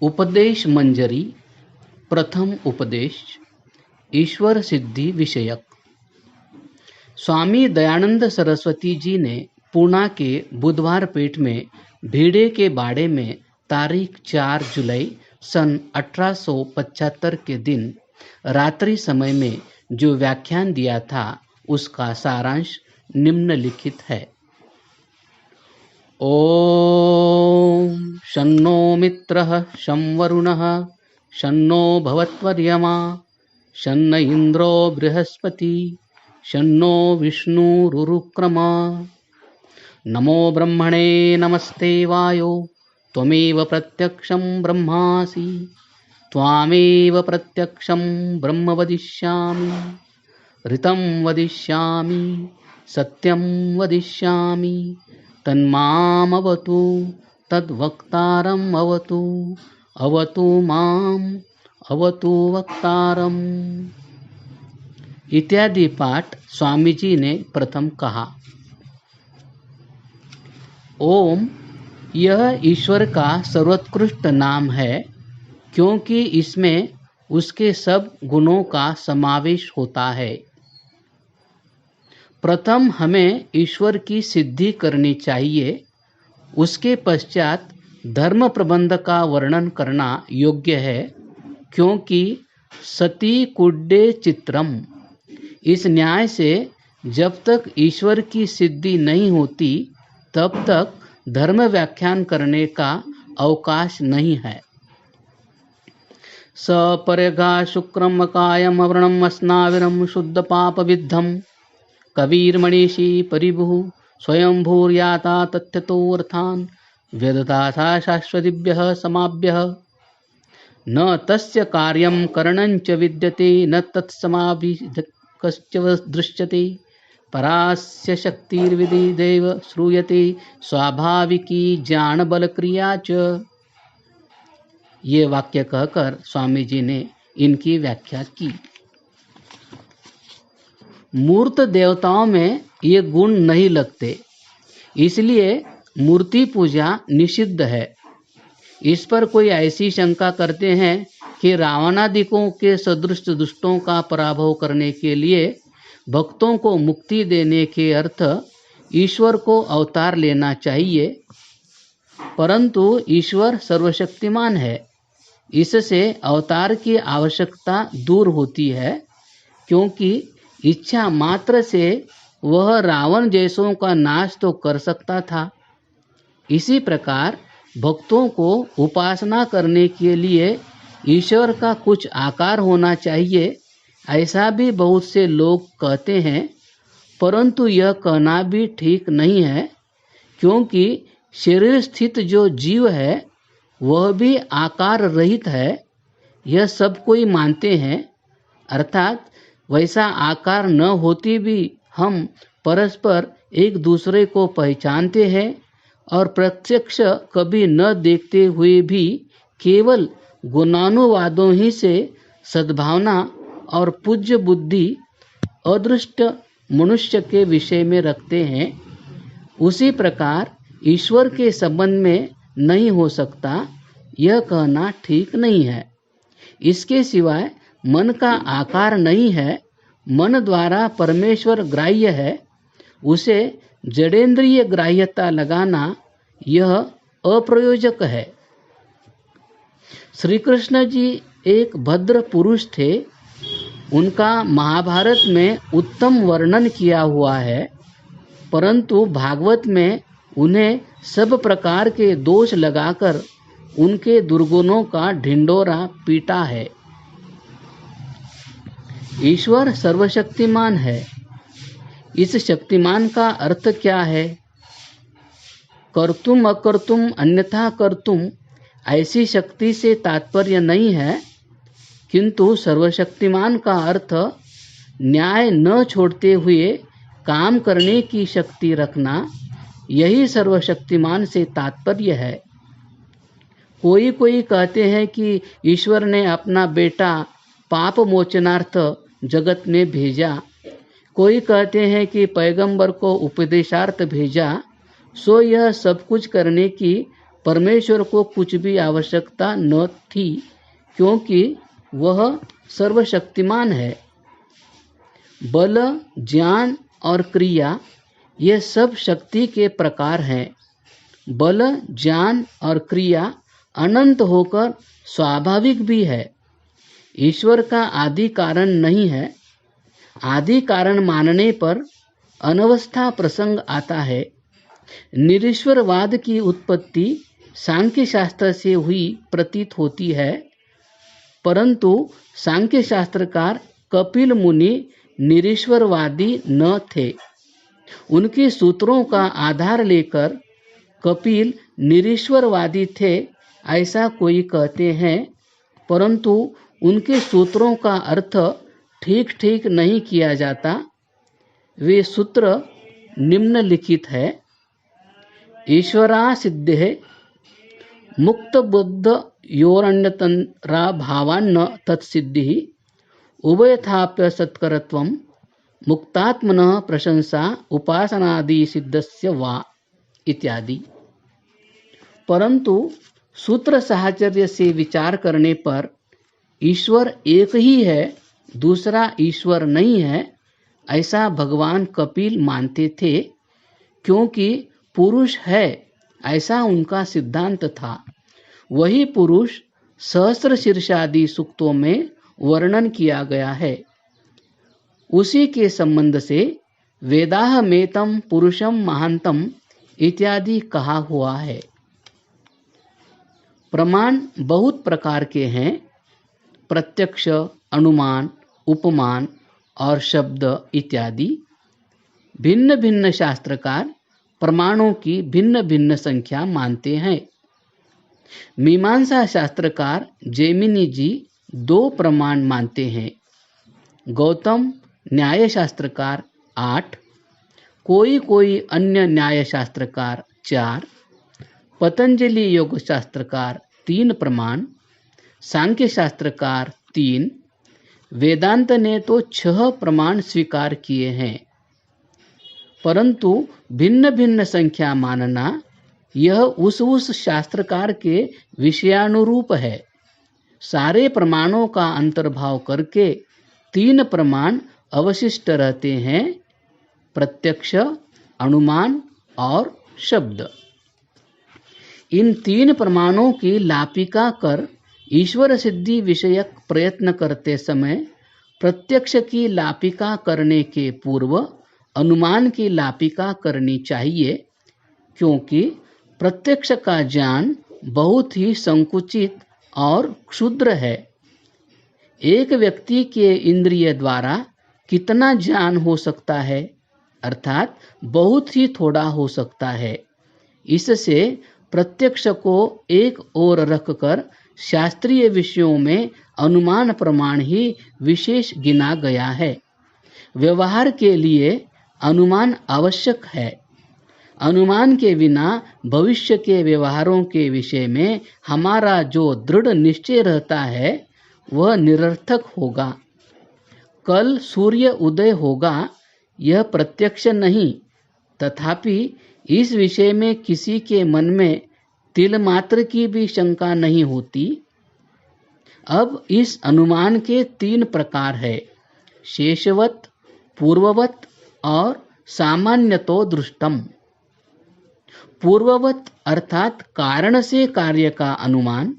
उपदेश मंजरी प्रथम उपदेश ईश्वर सिद्धि विषयक। स्वामी दयानंद सरस्वती जी ने पूना के बुधवार पेट में भीड़े के बाड़े में तारीख 4 जुलाई सन 1875 के दिन रात्रि समय में जो व्याख्यान दिया था उसका सारांश निम्नलिखित है। ओम शन्नो मित्रः शं वरुणः शन्नो भवत्वर्यमा शन्न इंद्रो बृहस्पति शन्नो विष्णुरुरुक्रम। नमो ब्रह्मणे नमस्ते वायो त्वमेव प्रत्यक्षं ब्रह्मासि त्वामेव प्रत्यक्षं ब्रह्म वदिष्यामि ऋतं वदिष्यामि सत्यं वदिष्यामि तन्मामवतु तद्वक्तारम् अवतु अवतु माम् अवतु वक्तारम् इत्यादि पाठ स्वामी जी ने प्रथम कहा। ओम यह ईश्वर का सर्वोत्कृष्ट नाम है क्योंकि इसमें उसके सब गुणों का समावेश होता है। प्रथम हमें ईश्वर की सिद्धि करनी चाहिए, उसके पश्चात धर्म प्रबंध का वर्णन करना योग्य है क्योंकि सती कुड्डे चित्रम, इस न्याय से जब तक ईश्वर की सिद्धि नहीं होती तब तक धर्म व्याख्यान करने का अवकाश नहीं है। सपर्गा शुक्रम कायम अवर्णम अस्नाविरम शुद्ध पाप विद्धम कबीरमणिषि परिभु स्वयंभूर्याता तथ्यतोऽर्थान् वेददासा शाश्वतिभ्यः समाभ्यः न तस्य कार्यं करणञ्च विद्यते न तत्समाभिधकश्च दृश्यते परास्य शक्तिर्विदिदेव श्रूयते स्वाभाविकी ज्ञान बल क्रिया च। ये वाक्य कहकर स्वामी जी ने इनकी व्याख्या की। मूर्त देवताओं में ये गुण नहीं लगते, इसलिए मूर्ति पूजा निषिद्ध है। इस पर कोई ऐसी शंका करते हैं कि रावणादिकों के सदृश दुष्टों का पराभव करने के लिए भक्तों को मुक्ति देने के अर्थ ईश्वर को अवतार लेना चाहिए, परंतु ईश्वर सर्वशक्तिमान है, इससे अवतार की आवश्यकता दूर होती है क्योंकि इच्छा मात्र से वह रावण जैसों का नाश तो कर सकता था। इसी प्रकार भक्तों को उपासना करने के लिए ईश्वर का कुछ आकार होना चाहिए, ऐसा भी बहुत से लोग कहते हैं, परंतु यह कहना भी ठीक नहीं है क्योंकि शरीर स्थित जो जीव है वह भी आकार रहित है, यह सब कोई मानते हैं। अर्थात वैसा आकार न होती भी हम परस्पर एक दूसरे को पहचानते हैं और प्रत्यक्ष कभी न देखते हुए भी केवल गुणानुवादों ही से सद्भावना और पूज्य बुद्धि अदृष्ट मनुष्य के विषय में रखते हैं। उसी प्रकार ईश्वर के संबंध में नहीं हो सकता, यह कहना ठीक नहीं है। इसके सिवाय मन का आकार नहीं है, मन द्वारा परमेश्वर ग्राह्य है, उसे जड़ेंद्रिय ग्राह्यता लगाना यह अप्रयोजक है। श्री कृष्ण जी एक भद्र पुरुष थे, उनका महाभारत में उत्तम वर्णन किया हुआ है, परंतु भागवत में उन्हें सब प्रकार के दोष लगाकर उनके दुर्गुणों का ढिंडोरा पीटा है। ईश्वर सर्वशक्तिमान है। इस शक्तिमान का अर्थ क्या है? कर्तुम अकर्तुम अन्यथा कर्तुम ऐसी शक्ति से तात्पर्य नहीं है, किंतु सर्वशक्तिमान का अर्थ न्याय न छोड़ते हुए काम करने की शक्ति रखना, यही सर्वशक्तिमान से तात्पर्य है। कोई कोई कहते हैं कि ईश्वर ने अपना बेटा पाप मोचनार्थ जगत में भेजा, कोई कहते हैं कि पैगंबर को उपदेशार्थ भेजा, सो यह सब कुछ करने की परमेश्वर को कुछ भी आवश्यकता न थी, क्योंकि वह सर्वशक्तिमान है। बल, ज्ञान और क्रिया ये सब शक्ति के प्रकार हैं। बल, ज्ञान और क्रिया अनंत होकर स्वाभाविक भी है। ईश्वर का आदि कारण नहीं है। आदि कारण मानने पर अनवस्था प्रसंग आता है। निरीश्वरवाद की उत्पत्ति सांख्य शास्त्र से हुई प्रतीत होती है, परंतु सांख्य शास्त्रकार कपिल मुनि निरीश्वरवादी न थे। उनके सूत्रों का आधार लेकर कपिल निरीश्वरवादी थे ऐसा कोई कहते हैं, परंतु उनके सूत्रों का अर्थ ठीक ठीक नहीं किया जाता। वे सूत्र निम्नलिखित है: ईश्वरा सिद्धे मुक्त बुद्ध योरण्यतरा भावान्न तत्सिद्धि उभयथाप्य सत्करत्वम मुक्तात्मनः प्रशंसा उपासनादि सिद्धस्य वा इत्यादि। परंतु सूत्र साहचर्य से विचार करने पर ईश्वर एक ही है, दूसरा ईश्वर नहीं है ऐसा भगवान कपिल मानते थे, क्योंकि पुरुष है ऐसा उनका सिद्धांत था। वही पुरुष सहस्र शीर्षादि सूक्तों में वर्णन किया गया है। उसी के संबंध से वेदाहमेतं पुरुषम महांतम इत्यादि कहा हुआ है। प्रमाण बहुत प्रकार के हैं। प्रत्यक्ष, अनुमान, उपमान और शब्द इत्यादि। भिन्न भिन्न शास्त्रकार प्रमाणों की भिन्न भिन्न संख्या मानते हैं। मीमांसा शास्त्रकार जैमिनी जी 2 प्रमाण मानते हैं। गौतम न्याय शास्त्रकार 8, कोई कोई अन्य न्याय शास्त्रकार 4, पतंजलि योग शास्त्रकार 3 प्रमाण, सांख्य शास्त्रकार 3, वेदांत ने तो 6 प्रमाण स्वीकार किए हैं। परंतु भिन्न भिन्न संख्या मानना यह उस शास्त्रकार के विषयानुरूप है। सारे प्रमाणों का अंतर्भाव करके 3 प्रमाण अवशिष्ट रहते हैं: प्रत्यक्ष, अनुमान और शब्द। इन 3 प्रमाणों की लापिका कर ईश्वर सिद्धि विषयक प्रयत्न करते समय प्रत्यक्ष की लापिका करने के पूर्व अनुमान की लापिका करनी चाहिए, क्योंकि प्रत्यक्ष का ज्ञान बहुत ही संकुचित और क्षुद्र है। एक व्यक्ति के इंद्रिय द्वारा कितना ज्ञान हो सकता है, अर्थात बहुत ही थोड़ा हो सकता है। इससे प्रत्यक्ष को एक ओर रखकर शास्त्रीय विषयों में अनुमान प्रमाण ही विशेष गिना गया है। व्यवहार के लिए अनुमान आवश्यक है। अनुमान के बिना भविष्य के व्यवहारों के विषय में हमारा जो दृढ़ निश्चय रहता है वह निरर्थक होगा। कल सूर्य उदय होगा यह प्रत्यक्ष नहीं, तथापि इस विषय में किसी के मन में तिल मात्र की भी शंका नहीं होती। अब इस अनुमान के 3 प्रकार है: शेषवत, पूर्ववत और सामान्यतो दृष्टम। पूर्ववत अर्थात कारण से कार्य का अनुमान,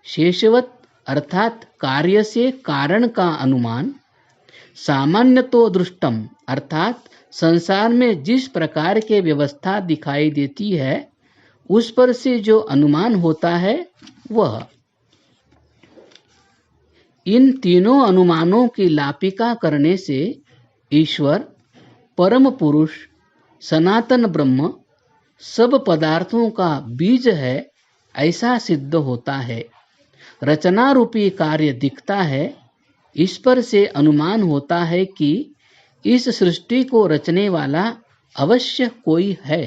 शेषवत अर्थात कार्य से कारण का अनुमान, सामान्यतो दृष्टम अर्थात संसार में जिस प्रकार के व्यवस्था दिखाई देती है उस पर से जो अनुमान होता है वह। इन तीनों अनुमानों की लापिका करने से ईश्वर, परम पुरुष, सनातन ब्रह्म सब पदार्थों का बीज है ऐसा सिद्ध होता है। रचना रूपी कार्य दिखता है। इस पर से अनुमान होता है कि इस सृष्टि को रचने वाला अवश्य कोई है।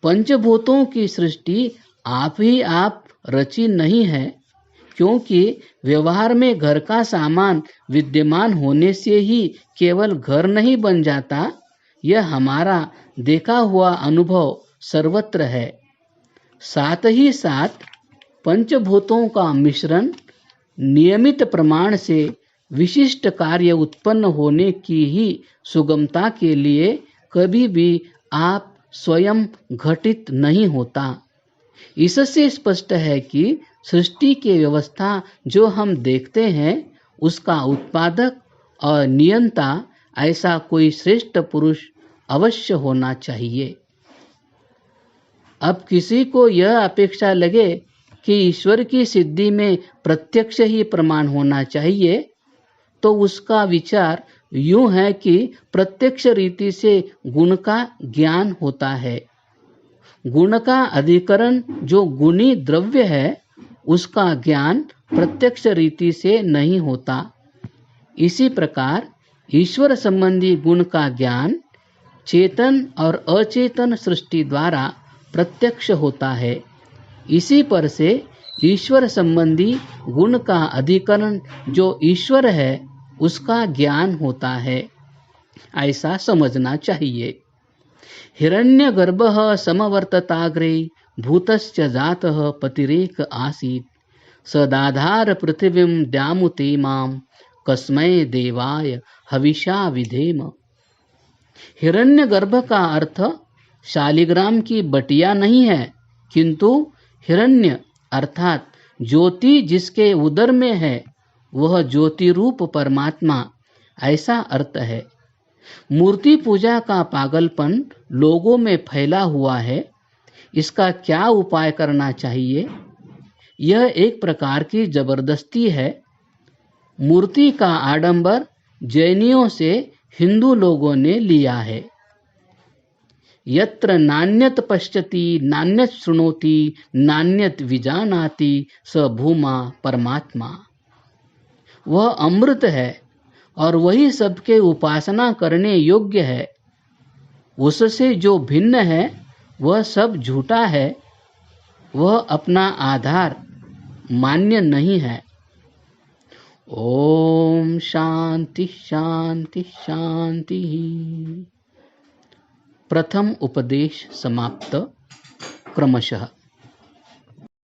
पंचभूतों की सृष्टि आप ही आप रची नहीं है, क्योंकि व्यवहार में घर का सामान विद्यमान होने से ही केवल घर नहीं बन जाता। यह हमारा देखा हुआ अनुभव सर्वत्र है। साथ ही साथ पंचभूतों का मिश्रण नियमित प्रमाण से विशिष्ट कार्य उत्पन्न होने की ही सुगमता के लिए कभी भी आप स्वयं घटित नहीं होता। इससे स्पष्ट है कि सृष्टि की व्यवस्था जो हम देखते हैं उसका उत्पादक और नियंता ऐसा कोई श्रेष्ठ पुरुष अवश्य होना चाहिए। अब किसी को यह अपेक्षा लगे कि ईश्वर की सिद्धि में प्रत्यक्ष ही प्रमाण होना चाहिए, तो उसका विचार यूं है कि प्रत्यक्ष रीति से गुण का ज्ञान होता है। गुण का अधिकरण जो गुणी द्रव्य है उसका ज्ञान प्रत्यक्ष रीति से नहीं होता। इसी प्रकार ईश्वर संबंधी गुण का ज्ञान चेतन और अचेतन सृष्टि द्वारा प्रत्यक्ष होता है। इसी पर से ईश्वर संबंधी गुण का अधिकरण जो ईश्वर है उसका ज्ञान होता है, ऐसा समझना चाहिए। हिरण्यगर्भः समवर्तताग्रे भूतश्च जातः पतिरेक आसीत् सदाधार पृथिवीं द्यामुते मां कस्मै देवाय हविषा विधेम। हिरण्यगर्भ का अर्थ शालिग्राम की बटिया नहीं है, किंतु हिरण्य अर्थात ज्योति जिसके उदर में है वह ज्योति रूप परमात्मा, ऐसा अर्थ है। मूर्ति पूजा का पागलपन लोगों में फैला हुआ है। इसका क्या उपाय करना चाहिए? यह एक प्रकार की जबरदस्ती है। मूर्ति का आडंबर जैनियों से हिंदू लोगों ने लिया है। यत्र नान्यत पश्यति नान्यत शृणोति नान्यत विजानाति स भूमा परमात्मा। वह अमृत है और वही सबके उपासना करने योग्य है। उससे जो भिन्न है वह सब झूठा है, वह अपना आधार मान्य नहीं है। ओम शांति शांति शांति। प्रथम उपदेश समाप्त। क्रमशः